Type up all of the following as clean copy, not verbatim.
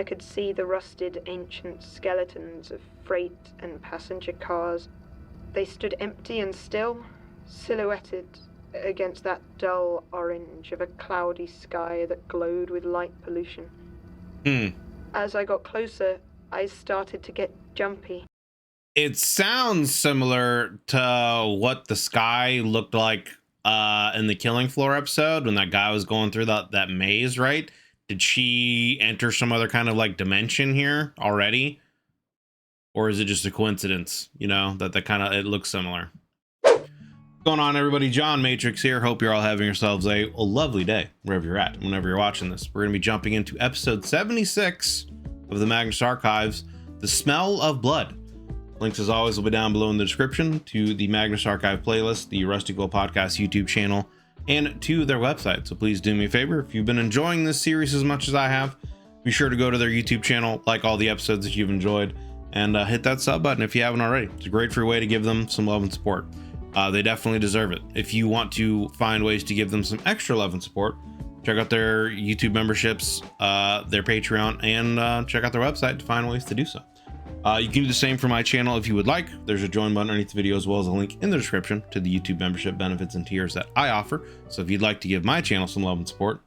I could see the rusted ancient skeletons of freight and passenger cars. They stood empty and still, silhouetted against that dull orange of a cloudy sky that glowed with light pollution. As I got closer, I started to get jumpy. It sounds similar to what the sky looked like in the Killing Floor episode when that guy was going through that maze, right? Did she enter some other kind of like dimension here already? Or is it just a coincidence, you know, that kind of, it looks similar? What's going on, everybody? John Matrix here. Hope you're all having yourselves a lovely day wherever you're at, whenever you're watching this. We're going to be jumping into episode 76 of the Magnus Archives, The Smell of Blood. Links, as always, will be down below in the description to the Magnus Archive playlist, the Rusty Quill Podcast YouTube channel, and to their website. So please do me a favor, if you've been enjoying this series as much as I have, be sure to go to their YouTube channel, like all the episodes that you've enjoyed, and hit that sub button if you haven't already. It's a great free way to give them some love and support. They definitely deserve it. If you want to find ways to give them some extra love and support, check out their YouTube memberships, their Patreon, and check out their website to find ways to do so. You can do the same for my channel if you would like. There's a join button underneath the video, as well as a link in the description to the YouTube membership benefits and tiers that I offer. So if you'd like to give my channel some love and support,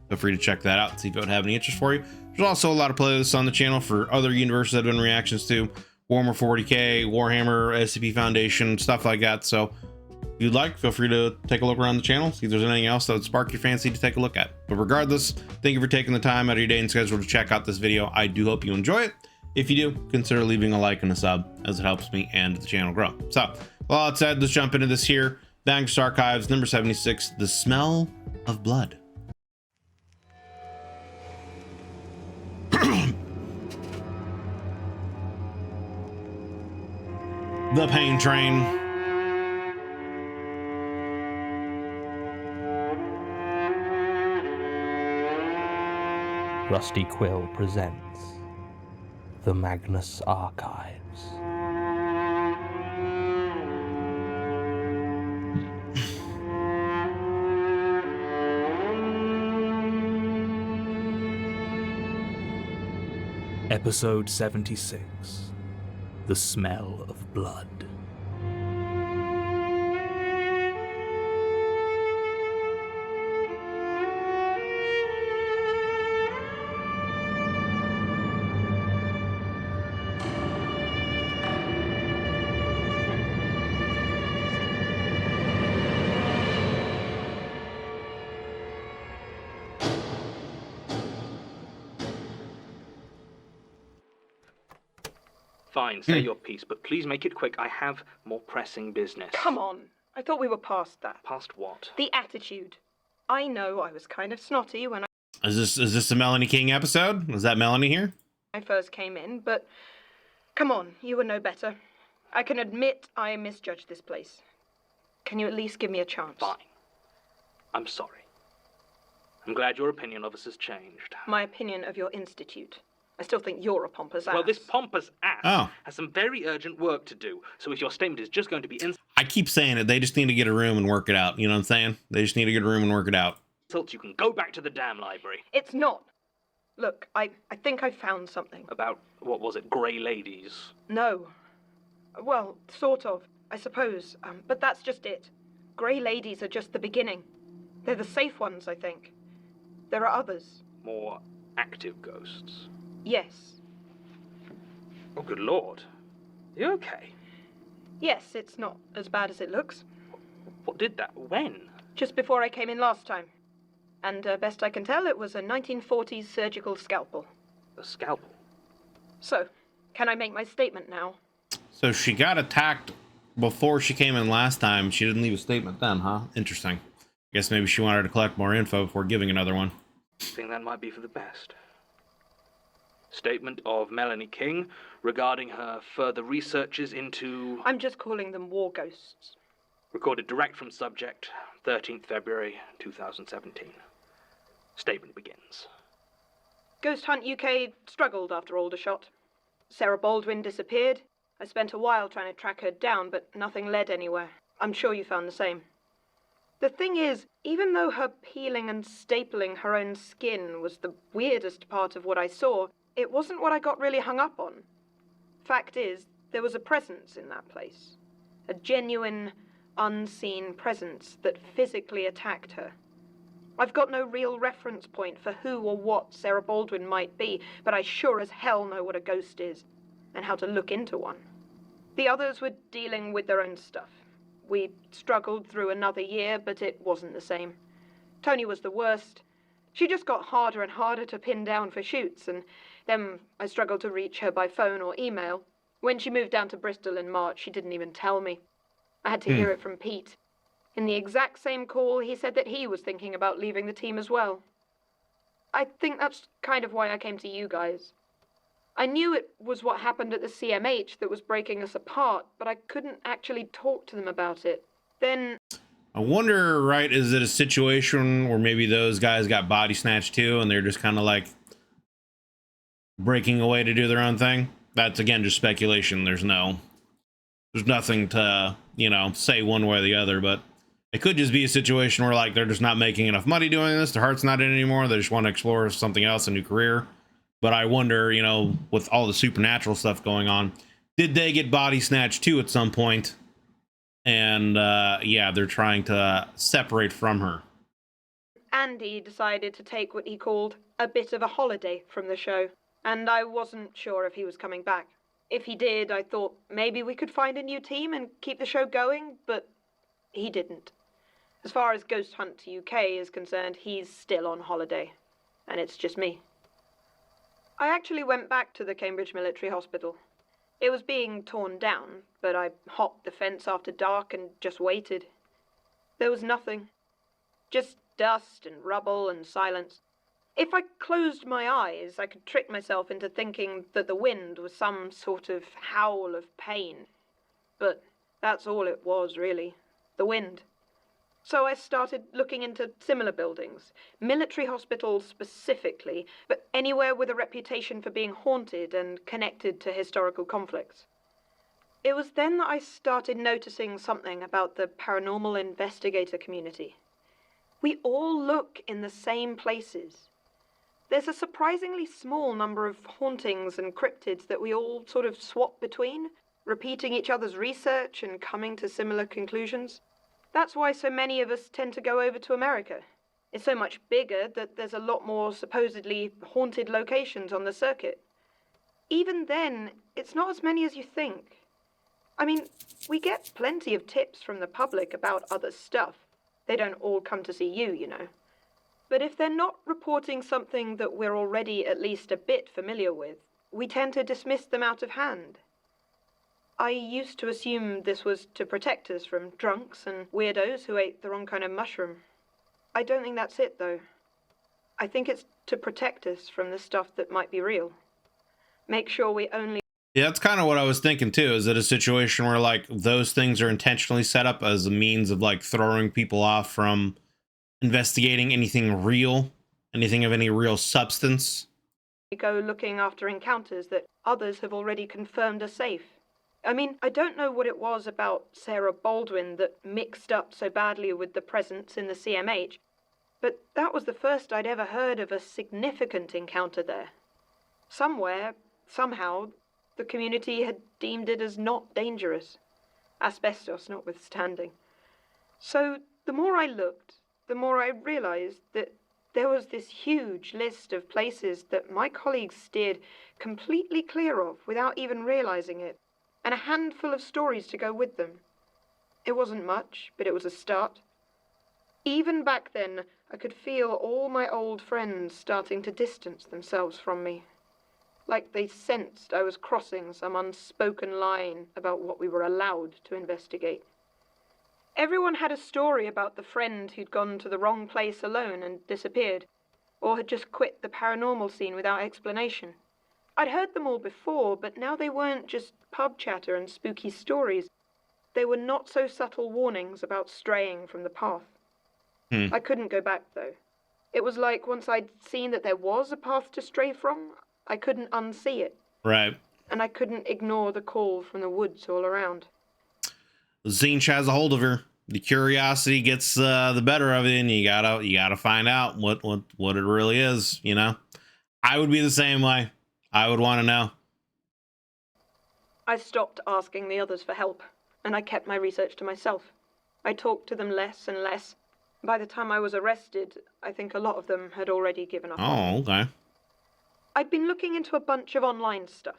feel free to check that out, see if it would have any interest for you. There's also a lot of playlists on the channel for other universes that I've done reactions to, Warhammer 40k, Warhammer, SCP Foundation, stuff like that. So if you'd like, feel free to take a look around the channel, see if there's anything else that would spark your fancy to take a look at. But regardless, thank you for taking the time out of your day and schedule to check out this video. I do hope you enjoy it. If you do, consider leaving a like and a sub, as it helps me and the channel grow. So, with all that said, let's jump into this here. Magnus Archives, number 76, The Smell of Blood. The Pain Train. Rusty Quill presents the Magnus Archives. Episode 76, The Smell of Blood. Fine, say your piece, but please make it quick. I have more pressing business. Come on. I thought we were past that. Past what? The attitude. I know I was kind of snotty when Is this a Melanie King episode? Is that Melanie here? I first came in, but come on, you would know better. I can admit I misjudged this place. Can you at least give me a chance? Fine. I'm sorry. I'm glad your opinion of us has changed. My opinion of your institute. I still think you're a pompous ass. Well, this pompous ass has some very urgent work to do, so if your statement is just going to be I keep saying it, they just need to get a room and work it out. You know what I'm saying? They just need to get a room and work it out. insults, you can go back to the damn library. It's not. Look, I think I found something. About, what was it, grey ladies? No. Well, sort of, I suppose. But that's just it. Grey ladies are just the beginning. They're the safe ones, I think. There are others. More active ghosts? Yes. Oh, good lord. You okay? Yes, it's not as bad as it looks. What did that? When? Just before I came in last time. And best I can tell, it was a 1940s surgical scalpel. A scalpel? So, can I make my statement now? So she got attacked before she came in last time. She didn't leave a statement then, huh? Interesting. Guess maybe she wanted to collect more info before giving another one. I think that might be for the best. Statement of Melanie King regarding her further researches into... I'm just calling them war ghosts. Recorded direct from subject, 13th February 2017. Statement begins. Ghost Hunt UK struggled after Aldershot. Sarah Baldwin disappeared. I spent a while trying to track her down, but nothing led anywhere. I'm sure you found the same. The thing is, even though her peeling and stapling her own skin was the weirdest part of what I saw, it wasn't what I got really hung up on. Fact is, there was a presence in that place. A genuine, unseen presence that physically attacked her. I've got no real reference point for who or what Sarah Baldwin might be, but I sure as hell know what a ghost is, and how to look into one. The others were dealing with their own stuff. We struggled through another year, but it wasn't the same. Tony was the worst. She just got harder and harder to pin down for shoots, and then I struggled to reach her by phone or email. When she moved down to Bristol in March, she didn't even tell me. I had to hear it from Pete. In the exact same call, he said that he was thinking about leaving the team as well. I think that's kind of why I came to you guys. I knew it was what happened at the CMH that was breaking us apart, but I couldn't actually talk to them about it. Then I wonder, right, is it a situation where maybe those guys got body snatched too, and they're just kind of like breaking away to do their own thing? That's, again, just speculation. There's nothing to, you know, say one way or the other, but it could just be a situation where, like, they're just not making enough money doing this. Their heart's not in it anymore. They just want to explore something else, a new career. But I wonder, you know, with all the supernatural stuff going on, did they get body snatched too at some point? And yeah, they're trying to separate from her. Andy decided to take what he called a bit of a holiday from the show, and I wasn't sure if he was coming back. If he did, I thought maybe we could find a new team and keep the show going, but he didn't. As far as Ghost Hunt UK is concerned, he's still on holiday, and it's just me. I actually went back to the Cambridge Military Hospital. It was being torn down, but I hopped the fence after dark and just waited. There was nothing. Just dust and rubble and silence. If I closed my eyes, I could trick myself into thinking that the wind was some sort of howl of pain. But that's all it was, really. The wind. So I started looking into similar buildings, military hospitals specifically, but anywhere with a reputation for being haunted and connected to historical conflicts. It was then that I started noticing something about the paranormal investigator community. We all look in the same places. There's a surprisingly small number of hauntings and cryptids that we all sort of swap between, repeating each other's research and coming to similar conclusions. That's why so many of us tend to go over to America. It's so much bigger that there's a lot more supposedly haunted locations on the circuit. Even then, it's not as many as you think. I mean, we get plenty of tips from the public about other stuff. They don't all come to see you, you know. But if they're not reporting something that we're already at least a bit familiar with, we tend to dismiss them out of hand. I used to assume this was to protect us from drunks and weirdos who ate the wrong kind of mushroom. I don't think that's it, though. I think it's to protect us from the stuff that might be real. Make sure we only... Yeah, that's kind of what I was thinking too. Is it a situation where, like, those things are intentionally set up as a means of, like, throwing people off from investigating anything real, anything of any real substance? go looking after encounters that others have already confirmed are safe. I mean, I don't know what it was about Sarah Baldwin that mixed up so badly with the presence in the CMH, but that was the first I'd ever heard of a significant encounter there. Somewhere, somehow, the community had deemed it as not dangerous, asbestos notwithstanding. So the more I looked, the more I realized that there was this huge list of places that my colleagues steered completely clear of without even realizing it, and a handful of stories to go with them. It wasn't much, but it was a start. Even back then, I could feel all my old friends starting to distance themselves from me, like they sensed I was crossing some unspoken line about what we were allowed to investigate. Everyone had a story about the friend who'd gone to the wrong place alone and disappeared, or had just quit the paranormal scene without explanation. I'd heard them all before, but now they weren't just pub chatter and spooky stories. They were not so subtle warnings about straying from the path. I couldn't go back, though. It was like once I'd seen that there was a path to stray from, I couldn't unsee it. Right. And I couldn't ignore the call from the woods all around. Zinch has a hold of her. The curiosity gets the better of it, and you gotta find out what it really is. You know, I would be the same way. I would want to know. I stopped asking the others for help, and I kept my research to myself. I talked to them less and less. By the time I was arrested, I think a lot of them had already given up on me. Oh, okay. I'd been looking into a bunch of online stuff.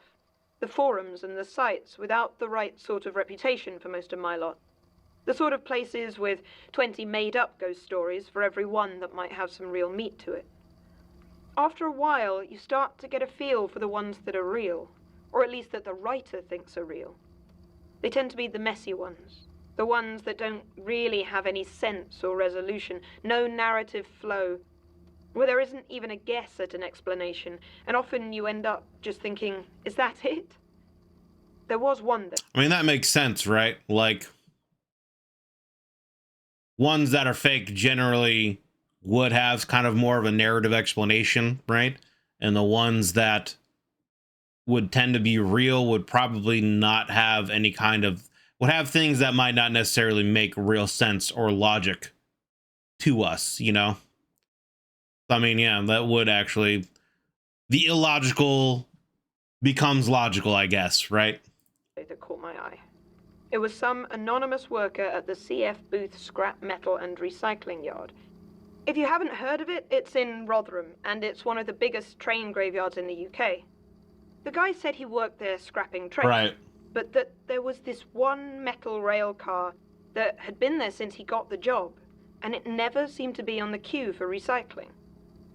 The forums and the sites without the right sort of reputation for most of my lot. The sort of places with 20 made-up ghost stories for every one that might have some real meat to it. After a while, you start to get a feel for the ones that are real, or at least that the writer thinks are real. They tend to be the messy ones, the ones that don't really have any sense or resolution, no narrative flow, where there isn't even a guess at an explanation, and often you end up just thinking, is that it? There was one that... I mean, that makes sense, right? Like, ones that are fake generally would have kind of more of a narrative explanation, right? And the ones that would tend to be real would probably not have any kind of, would have things that might not necessarily make real sense or logic to us, you know? I mean, yeah, that would actually, the illogical becomes logical, I guess, right? That caught my eye. It was some anonymous worker at the CF Booth Scrap Metal and Recycling Yard. If you haven't heard of it, it's in Rotherham, and it's one of the biggest train graveyards in the UK. The guy said he worked there scrapping trains, Right. but that there was this one metal rail car that had been there since he got the job, and it never seemed to be on the queue for recycling.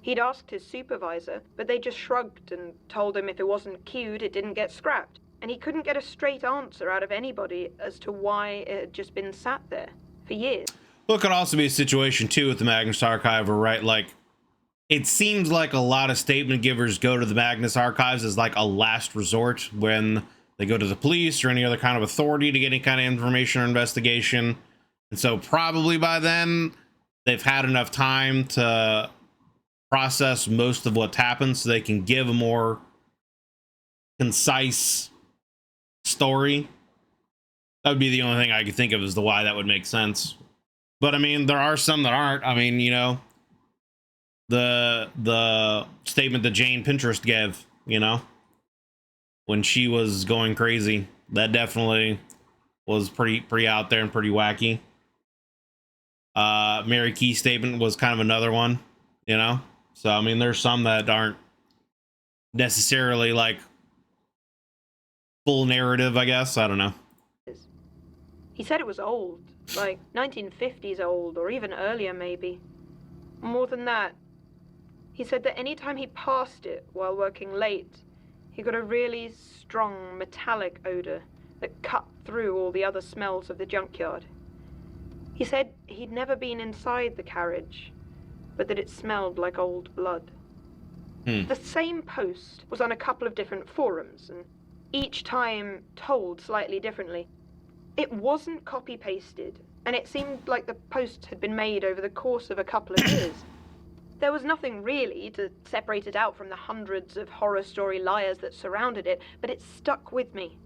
He'd asked his supervisor, but they just shrugged and told him if it wasn't queued, it didn't get scrapped. And he couldn't get a straight answer out of anybody as to why it had just been sat there for years. Well, it could also be a situation, too, with the Magnus Archive, right? Like, it seems like a lot of statement givers go to the Magnus Archives as, like, a last resort when they go to the police or any other kind of authority to get any kind of information or investigation. And so probably by then, they've had enough time to process most of what's happened so they can give a more concise story. That would be the only thing I could think of as to why that would make sense. But I mean, there are some that aren't. I mean, you know, the statement that Jane Pinterest gave, you know, when she was going crazy, that definitely was pretty out there and pretty wacky. Mary Key's statement was kind of another one, you know. So I mean, there's some that aren't necessarily like full narrative, I guess. I don't know. He said it was old, like 1950s old, or even earlier maybe. More than that, he said that anytime he passed it while working late, he got a really strong metallic odor that cut through all the other smells of the junkyard. He said he'd never been inside the carriage, but that it smelled like old blood. The same post was on a couple of different forums, and each time told slightly differently. It wasn't copy-pasted, and it seemed like the post had been made over the course of a couple of years. There was nothing really to separate it out from the hundreds of horror story liars that surrounded it, but it stuck with me.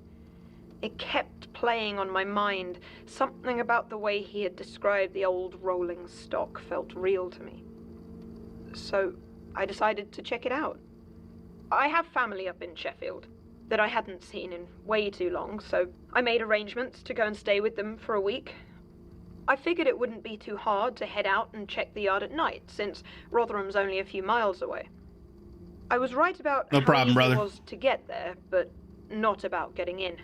It kept playing on my mind. Something about the way he had described the old rolling stock felt real to me. So I decided to check it out. I have family up in Sheffield that I hadn't seen in way too long, so I made arrangements to go and stay with them for a week. I figured it wouldn't be too hard to head out and check the yard at night, since Rotherham's only a few miles away. I was right about No problem, how easy brother. it was to get there, but not about getting in.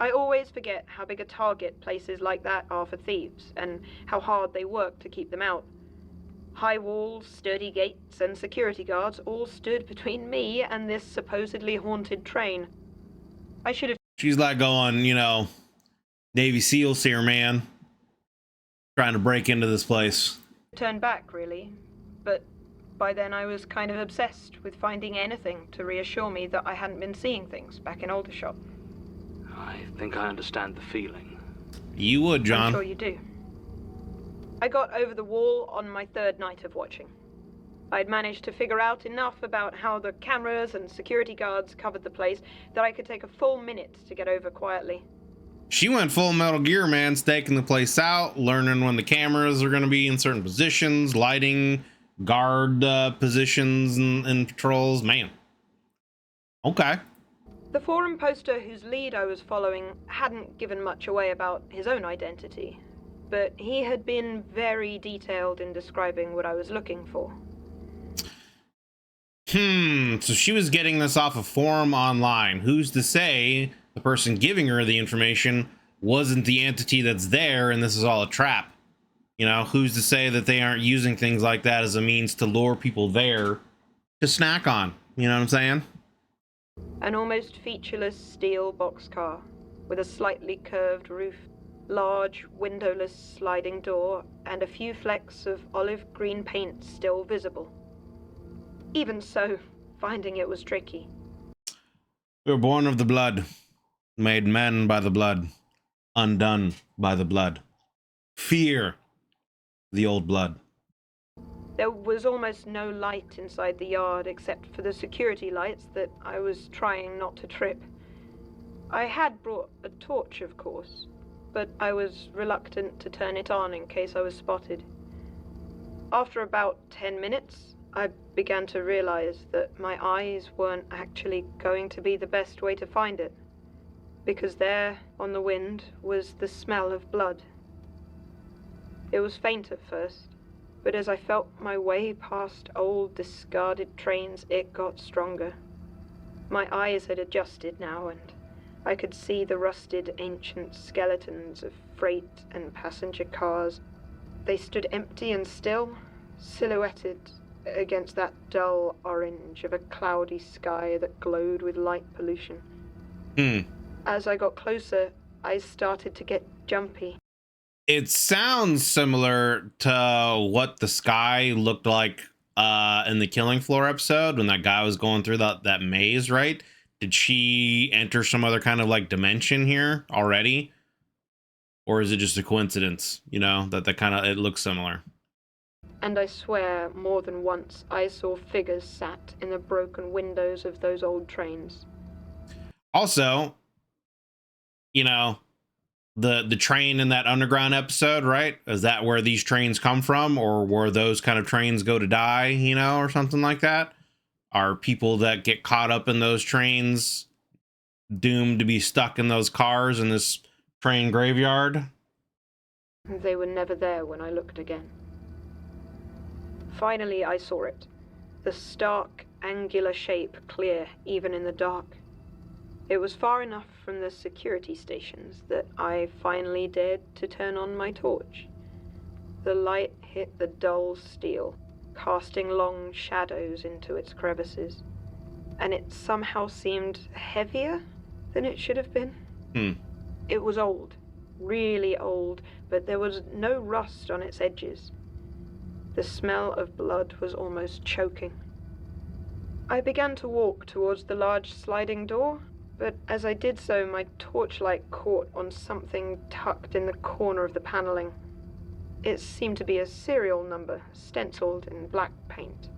I always forget how big a target places like that are for thieves, and how hard they work to keep them out. High walls, sturdy gates, and security guards all stood between me and this supposedly haunted train. I should have She's like going, you know, Navy SEALs here, man. Trying to break into this place. turned back, really. But by then I was kind of obsessed with finding anything to reassure me that I hadn't been seeing things back in Aldershot. I think I understand the feeling. You would, John. I'm sure you do. I got over the wall on my third night of watching. I'd managed to figure out enough about how the cameras and security guards covered the place that I could take a full minute to get over quietly. She went full Metal Gear, man, staking the place out, learning when the cameras are going to be in certain positions, lighting, guard positions and patrols. Man, Okay. The forum poster whose lead I was following hadn't given much away about his own identity, but he had been very detailed in describing what I was looking for. So she was getting this off a forum online. Who's to say the person giving her the information wasn't the entity that's there and this is all a trap? You know, who's to say that they aren't using things like that as a means to lure people there to snack on? You know what I'm saying? An almost featureless steel boxcar with a slightly curved roof, large windowless sliding door, and a few flecks of olive green paint still visible. Even so, finding it was tricky. We were born of the blood, made men by the blood, undone by the blood. Fear the old blood. There was almost no light inside the yard except for the security lights that I was trying not to trip. I had brought a torch, of course, but I was reluctant to turn it on in case I was spotted. After about 10 minutes, I began to realize that my eyes weren't actually going to be the best way to find it, because there, on the wind, was the smell of blood. It was faint at first, but as I felt my way past old, discarded trains, it got stronger. My eyes had adjusted now, and I could see the rusted, ancient skeletons of freight and passenger cars. They stood empty and still, silhouetted against that dull orange of a cloudy sky that glowed with light pollution. As I got closer, I started to get jumpy. It sounds similar to what the sky looked like in the Killing Floor episode when that guy was going through that maze, right? Did she enter some other kind of like dimension here already? Or is it just a coincidence, you know, that kind of, it looks similar? And I swear, more than once, I saw figures sat in the broken windows of those old trains. Also, you know, the train in that underground episode, right? Is that where these trains come from? Or where those kind of trains go to die, you know, or something like that? Are people that get caught up in those trains doomed to be stuck in those cars in this train graveyard? They were never there when I looked again. Finally, I saw it. The stark, angular shape clear, even in the dark. It was far enough from the security stations that I finally dared to turn on my torch. The light hit the dull steel, casting long shadows into its crevices, and it somehow seemed heavier than it should have been. It was old, really old, but there was no rust on its edges. The smell of blood was almost choking. I began to walk towards the large sliding door, but as I did so, my torchlight caught on something tucked in the corner of the paneling. It seemed to be a serial number, stenciled in black paint.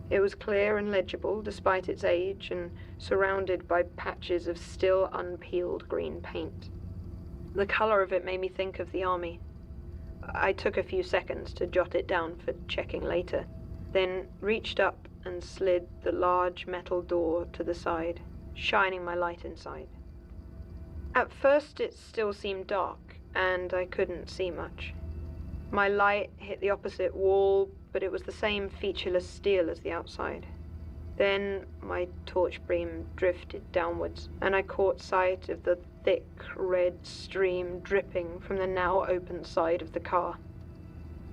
It was clear and legible despite its age, and surrounded by patches of still unpeeled green paint. The color of it made me think of the army. I took a few seconds to jot it down for checking later, then reached up and slid the large metal door to the side, shining my light inside. At first it still seemed dark, and I couldn't see much. My light hit the opposite wall, but it was the same featureless steel as the outside. Then my torch beam drifted downwards, and I caught sight of the thick red stream dripping from the now open side of the car.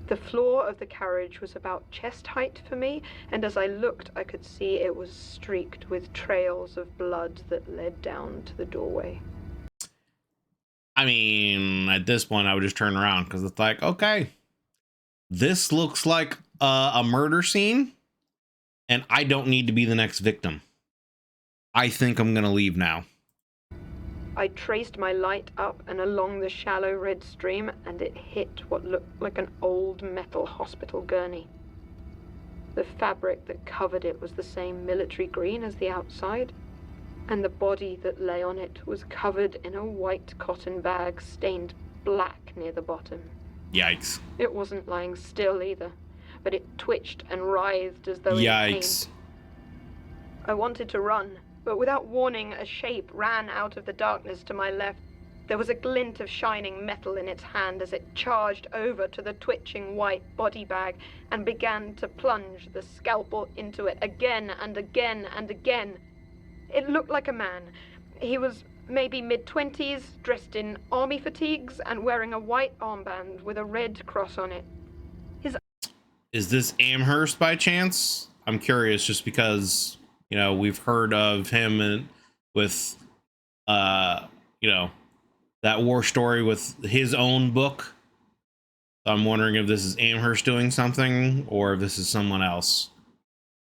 The floor of the carriage was about chest height for me, and as I looked, I could see it was streaked with trails of blood that led down to the doorway. I mean, at this point, I would just turn around because it's like, okay, this looks like a murder scene, and I don't need to be the next victim. I think I'm going to leave now. I traced my light up and along the shallow red stream, and it hit what looked like an old metal hospital gurney. The fabric that covered it was the same military green as the outside, and the body that lay on it was covered in a white cotton bag stained black near the bottom. Yikes. It wasn't lying still either, but it twitched and writhed as though in pain. Yikes. I wanted to run, but without warning, a shape ran out of the darkness to my left. There was a glint of shining metal in its hand as it charged over to the twitching white body bag and began to plunge the scalpel into it again and again and again. It looked like a man. He was maybe mid-20s, dressed in army fatigues and wearing a white armband with a red cross on it. Is this Amherst by chance? I'm curious just because, you know, we've heard of him with, you know, that war story with his own book. I'm wondering if this is Amherst doing something or if this is someone else.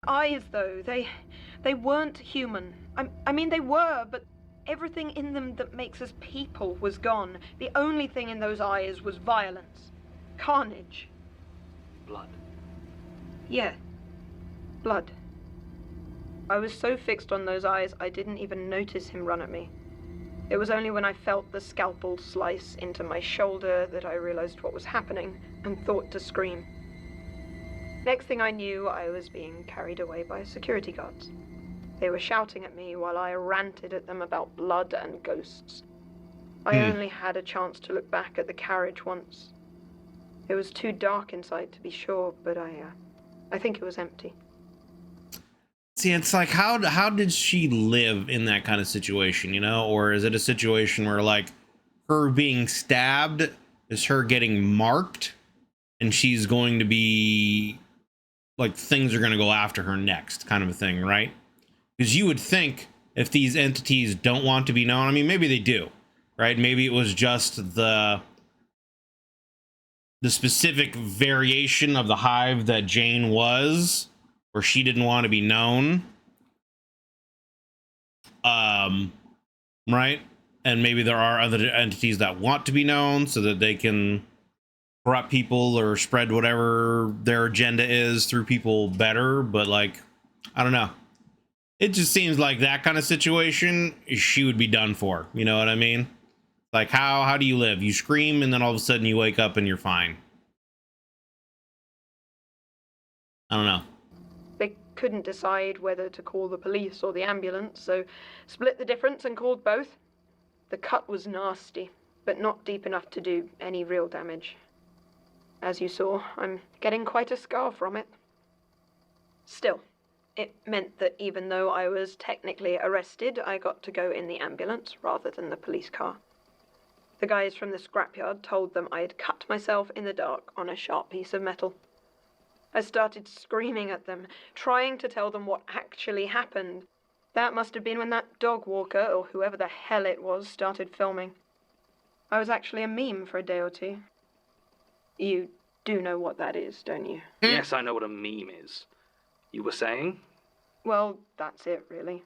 Eyes, though, they weren't human. I mean, they were, but everything in them that makes us people was gone. The only thing in those eyes was violence. Carnage. Blood. Yeah. Blood. I was so fixed on those eyes, I didn't even notice him run at me. It was only when I felt the scalpel slice into my shoulder that I realized what was happening and thought to scream. Next thing I knew, I was being carried away by security guards. They were shouting at me while I ranted at them about blood and ghosts. I only had a chance to look back at the carriage once. It was too dark inside to be sure, but I think it was empty. See, it's like, how did she live in that kind of situation, you know? Or is it a situation where, like, her being stabbed is her getting marked and she's going to be, like, things are going to go after her next kind of a thing, right? Because you would think if these entities don't want to be known, I mean, maybe they do, right? Maybe it was just the specific variation of the hive that Jane was, where she didn't want to be known. Right? And maybe there are other entities that want to be known so that they can corrupt people or spread whatever their agenda is through people better. But, like, I don't know. It just seems like that kind of situation, she would be done for. You know what I mean? Like, how do you live? You scream and then all of a sudden you wake up and you're fine. I don't know. They couldn't decide whether to call the police or the ambulance, so split the difference and called both. The cut was nasty, but not deep enough to do any real damage. As you saw, I'm getting quite a scar from it. Still, it meant that even though I was technically arrested, I got to go in the ambulance rather than the police car. The guys from the scrapyard told them I had cut myself in the dark on a sharp piece of metal. I started screaming at them, trying to tell them what actually happened. That must have been when that dog walker, or whoever the hell it was, started filming. I was actually a meme for a day or two. You do know what that is, don't you? Yes, I know what a meme is. You were saying? Well, that's it, really.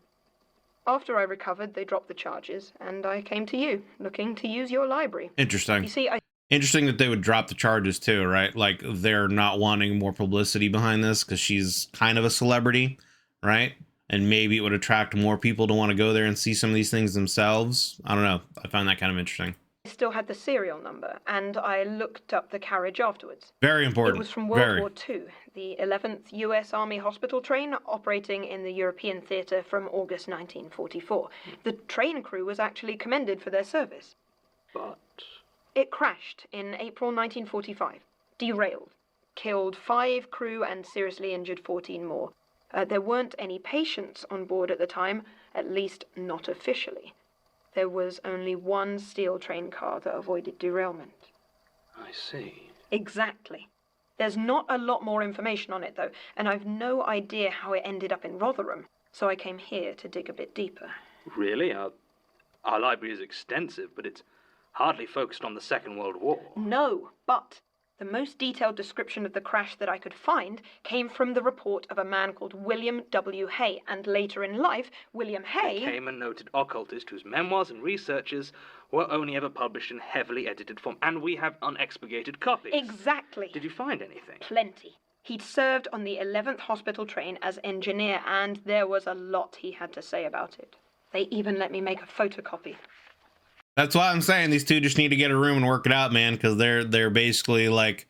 After I recovered, they dropped the charges, and I came to you, looking to use your library. Interesting. You see, Interesting that they would drop the charges too, right? Like, they're not wanting more publicity behind this because she's kind of a celebrity, right? And maybe it would attract more people to want to go there and see some of these things themselves. I don't know. I find that kind of interesting. still had the serial number, and I looked up the carriage afterwards. Very important. It was from World War II, the 11th U.S. Army hospital train operating in the European theatre from August 1944. The train crew was actually commended for their service. But It crashed in April 1945, derailed, killed 5 crew and seriously injured 14 more. There weren't any patients on board at the time, at least not officially. There was only one steel train car that avoided derailment. I see. Exactly. There's not a lot more information on it, though, and I've no idea how it ended up in Rotherham, so I came here to dig a bit deeper. Really? Our library is extensive, but it's hardly focused on the Second World War. No, but the most detailed description of the crash that I could find came from the report of a man called William W. Hay, and later in life, William Hay Became a noted occultist whose memoirs and researches were only ever published in heavily edited form, and we have unexpurgated copies. Exactly. Did you find anything? Plenty. He'd served on the 11th hospital train as engineer, and there was a lot he had to say about it. They even let me make a photocopy. That's why I'm saying these two just need to get a room and work it out, man, because they're basically like,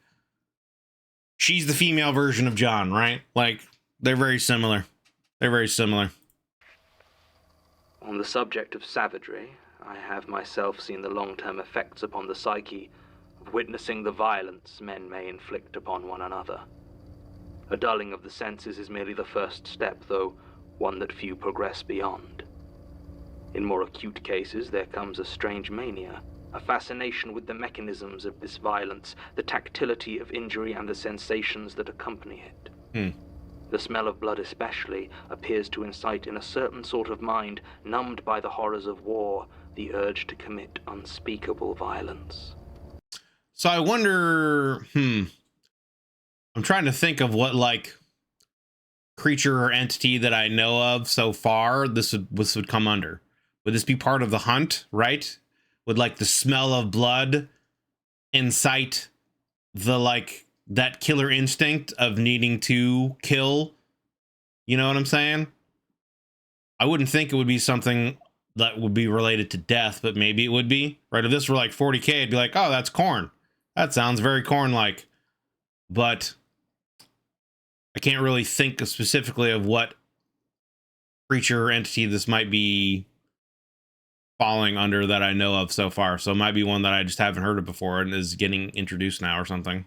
she's the female version of John, right? Like, they're very similar. They're very similar. On the subject of savagery, I have myself seen the long-term effects upon the psyche of witnessing the violence men may inflict upon one another. A dulling of the senses is merely the first step, though one that few progress beyond. In more acute cases, there comes a strange mania, a fascination with the mechanisms of this violence, the tactility of injury and the sensations that accompany it. The smell of blood especially appears to incite in a certain sort of mind, numbed by the horrors of war, the urge to commit unspeakable violence. So I wonder, I'm trying to think of what, like, creature or entity that I know of so far this would come under. Would this be part of the hunt, right? Would, like, the smell of blood incite the, like, that killer instinct of needing to kill? You know what I'm saying? I wouldn't think it would be something that would be related to death, but maybe it would be, right? If this were like 40K, it'd be like, oh, that's corn. That sounds very corn-like. But I can't really think specifically of what creature or entity this might be falling under that I know of so far. So it might be one that I just haven't heard of before and is getting introduced now or something.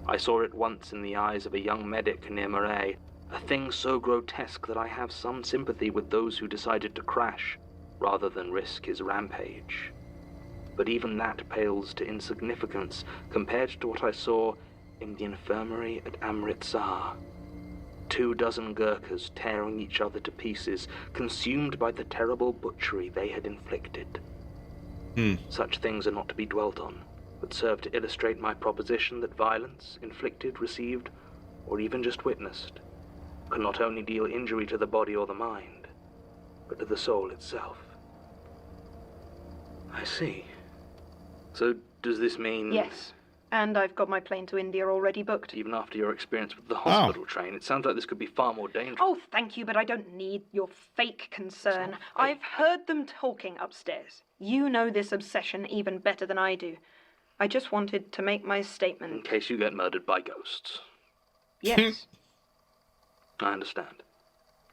I saw it once in the eyes of a young medic near Murray, a thing so grotesque that I have some sympathy with those who decided to crash rather than risk his rampage. But even that pales to insignificance compared to what I saw in the infirmary at Amritsar. 24 Gurkhas tearing each other to pieces, consumed by the terrible butchery they had inflicted. Such things are not to be dwelt on, but serve to illustrate my proposition that violence, inflicted, received, or even just witnessed, can not only deal injury to the body or the mind, but to the soul itself. I see. So, does this mean... Yes, and I've got my plane to India already booked. Even after your experience with the hospital train, it sounds like this could be far more dangerous. Oh, thank you, but I don't need your fake concern. I've heard them talking upstairs. You know this obsession even better than I do. I just wanted to make my statement. In case you get murdered by ghosts. Yes. I understand.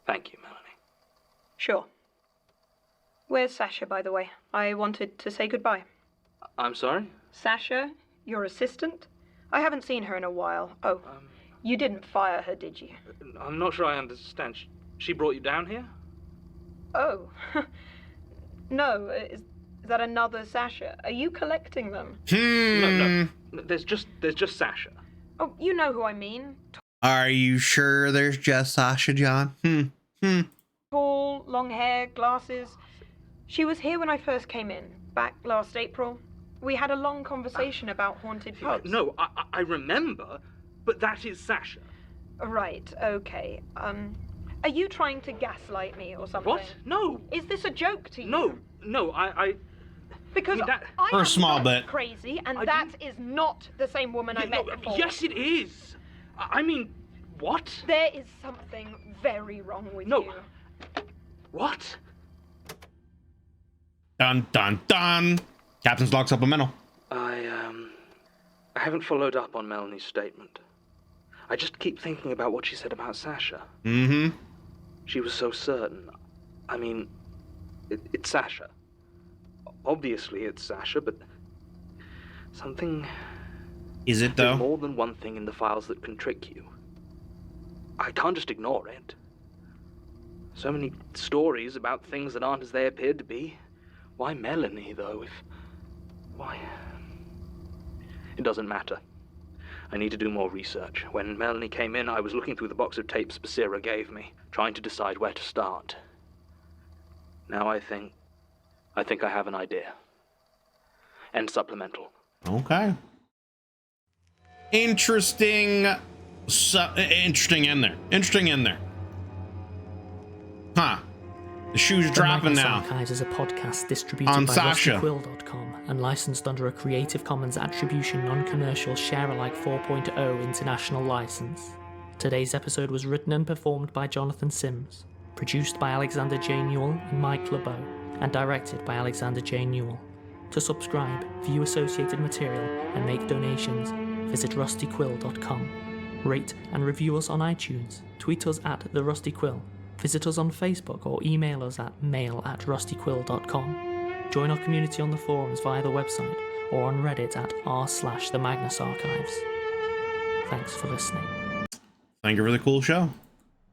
Thank you, Melanie. Sure. Where's Sasha, by the way? I wanted to say goodbye. I'm sorry? Sasha, your assistant? I haven't seen her in a while. Oh, you didn't fire her, did you? I'm not sure I understand. She brought you down here? Oh. No, is that another Sasha? Are you collecting them? No. There's just Sasha. Oh, you know who I mean. Are you sure there's just Sasha, John? Tall, long hair, glasses. She was here when I first came in, back last April. We had a long conversation about haunted pubs. No, I remember, but that is Sasha. Right, okay. Are you trying to gaslight me or something? What? No. Is this a joke to you? No, Because I For a am small not bit. crazy, and that is not the same woman I met before. Yes, it is. I mean, what? There is something very wrong with No. you. What? Dun, dun, dun. Captain's log supplemental. I haven't followed up on Melanie's statement. I just keep thinking about what she said about Sasha. She was so certain. I mean, it's Sasha. Obviously it's Sasha, but something... Is it, There's though? more than one thing in the files that can trick you. I can't just ignore it. So many stories about things that aren't as they appeared to be. Why Melanie, though, Why... It doesn't matter. I need to do more research. When Melanie came in, I was looking through the box of tapes Basira gave me, trying to decide where to start. Now I think I have an idea. End supplemental. Okay. Interesting in there. Huh. The shoe's dropping Magnus now. Archives is a podcast distributed On by Sasha. rustyquill.com and licensed under a Creative Commons Attribution Non-Commercial Share-alike 4.0 international license. Today's episode was written and performed by Jonathan Sims, produced by Alexander J. Newell and Mike LeBeau, and directed by Alexander J. Newell. To subscribe, view associated material, and make donations, visit rustyquill.com. Rate and review us on iTunes. Tweet us at TheRustyQuill. Visit us on Facebook or email us at mail@rustyquill.com. Join our community on the forums via the website or on Reddit at r/the Magnus Archives. Thanks for listening. Thank you for the cool show.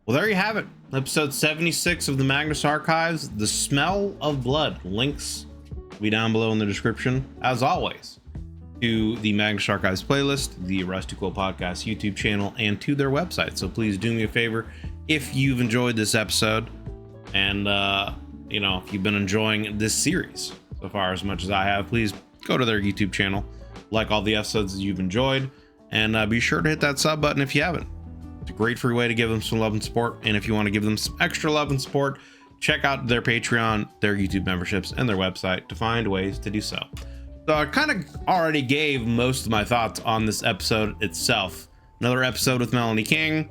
Well, there you have it. Episode 76 of the Magnus Archives, The Smell of Blood. Links will be down below in the description, as always, to the Magnus Archives playlist, the Rusty Quill Podcast YouTube channel, and to their website. So please do me a favor, if you've enjoyed this episode, and if you've been enjoying this series so far as much as I have, please go to their YouTube channel, like all the episodes that you've enjoyed, and be sure to hit that sub button if you haven't. It's a great free way to give them some love and support. And if you want to give them some extra love and support, check out their Patreon, their YouTube memberships, and their website to find ways to do so. So I kind of already gave most of my thoughts on this episode itself. Another episode with Melanie King.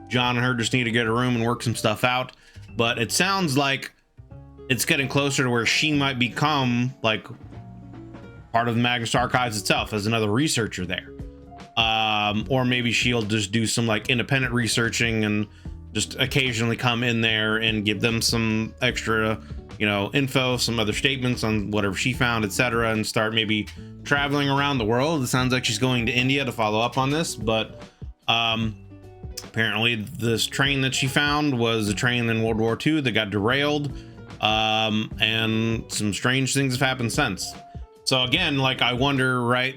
John and her just need to get a room and work some stuff out. But it sounds like it's getting closer to where she might become like part of the Magnus Archives itself as another researcher there. Or maybe she'll just do some like independent researching and just occasionally come in there and give them some extra, info, some other statements on whatever she found, etc., and start maybe traveling around the world. It sounds like she's going to India to follow up on this, but apparently this train that she found was a train in World War II that got derailed, and some strange things have happened since. So again, like, I wonder, right,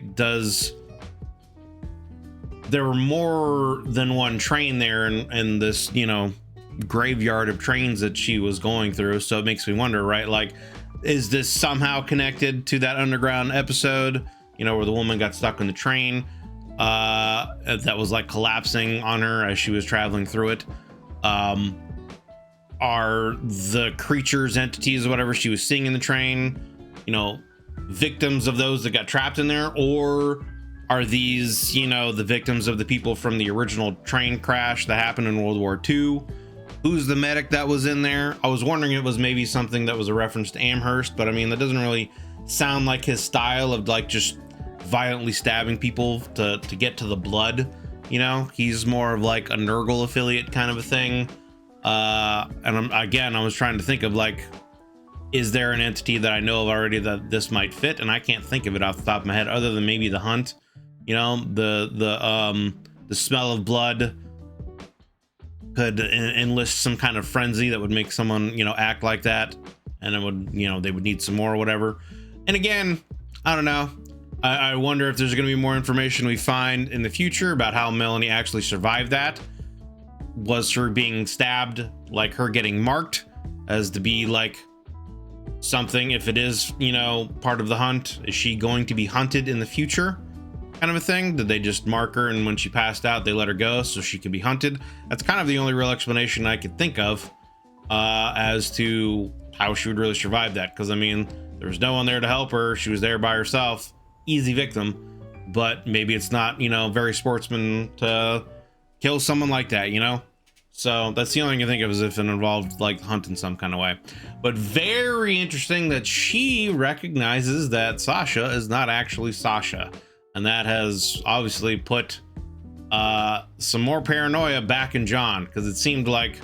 there were more than one train there in this, graveyard of trains that she was going through. So it makes me wonder, right? Like, is this somehow connected to that underground episode, where the woman got stuck in the train, that was like collapsing on her as she was traveling through it? Are the creatures, entities, whatever she was seeing in the train, victims of those that got trapped in there? Or are these, the victims of the people from the original train crash that happened in World War II? Who's the medic that was in there? I was wondering if it was maybe something that was a reference to Amherst, but I mean, that doesn't really sound like his style of like just violently stabbing people to get to the blood. He's more of like a Nurgle affiliate kind of a thing. And I was trying to think of like, is there an entity that I know of already that this might fit? And I can't think of it off the top of my head, other than maybe the hunt. The smell of blood could enlist some kind of frenzy that would make someone, act like that, and it would, they would need some more or whatever. And again, I don't know. I wonder if there's going to be more information we find in the future about how Melanie actually survived that. Was her being stabbed, like her getting marked as to be like something? If it is, part of the hunt, is she going to be hunted in the future? Kind of a thing. Did they just mark her, and when she passed out they let her go so she could be hunted? That's kind of the only real explanation I could think of as to how she would really survive that, because I mean, there was no one there to help her. She was there by herself. Easy victim. But maybe it's not, very sportsman to kill someone like that, So that's the only thing I think of, is if it involved like hunt in some kind of way. But very interesting that she recognizes that Sasha is not actually Sasha. And that has obviously put some more paranoia back in John, because it seemed like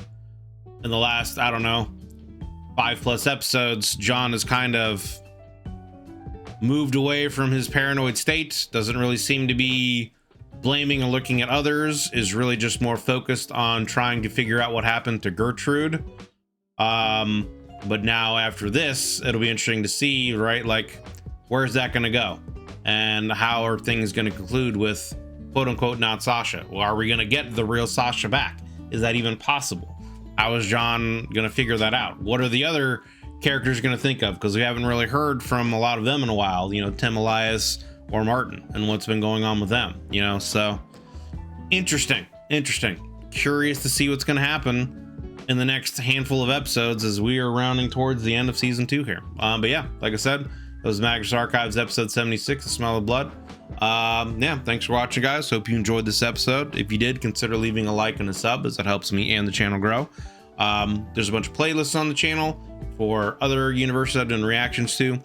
in the last, 5+ episodes, John has kind of moved away from his paranoid state. Doesn't really seem to be blaming or looking at others, is really just more focused on trying to figure out what happened to Gertrude. But now after this, it'll be interesting to see, right? Like, where's that going to go? And how are things going to conclude with quote unquote not Sasha? Well, are we going to get the real Sasha back? Is that even possible? How is John going to figure that out? What are the other characters going to think of? Because we haven't really heard from a lot of them in a while, Tim, Elias, or Martin, and what's been going on with them, so interesting. Curious to see what's going to happen in the next handful of episodes as we are rounding towards the end of season 2 here. But yeah, like I said, that was Magnus Archives episode 76, The Smell of Blood. Thanks for watching, guys. Hope you enjoyed this episode. If you did, consider leaving a like and a sub, as that helps me and the channel grow. There's a bunch of playlists on the channel for other universes I've done reactions to.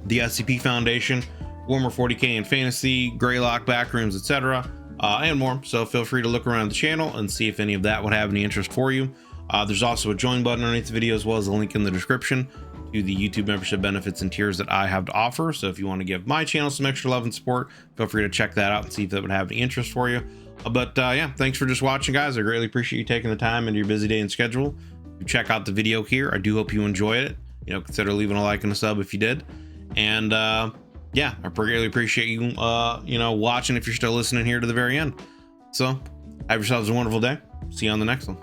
The SCP Foundation, Warhammer 40k and Fantasy, Greylock, Backrooms, etc., and more. So feel free to look around the channel and see if any of that would have any interest for you. There's also a join button underneath the video, as well as a link in the description to the YouTube membership benefits and tiers that I have to offer. So if you want to give my channel some extra love and support, feel free to check that out and see if that would have any interest for you. Yeah, thanks for just watching, guys. I greatly appreciate you taking the time into your busy day and schedule to check out the video here. I do hope you enjoyed it. You know, consider leaving a like and a sub if you did. And yeah, I greatly appreciate you, you know, watching if you're still listening here to the very end. So have yourselves a wonderful day. See you on the next one.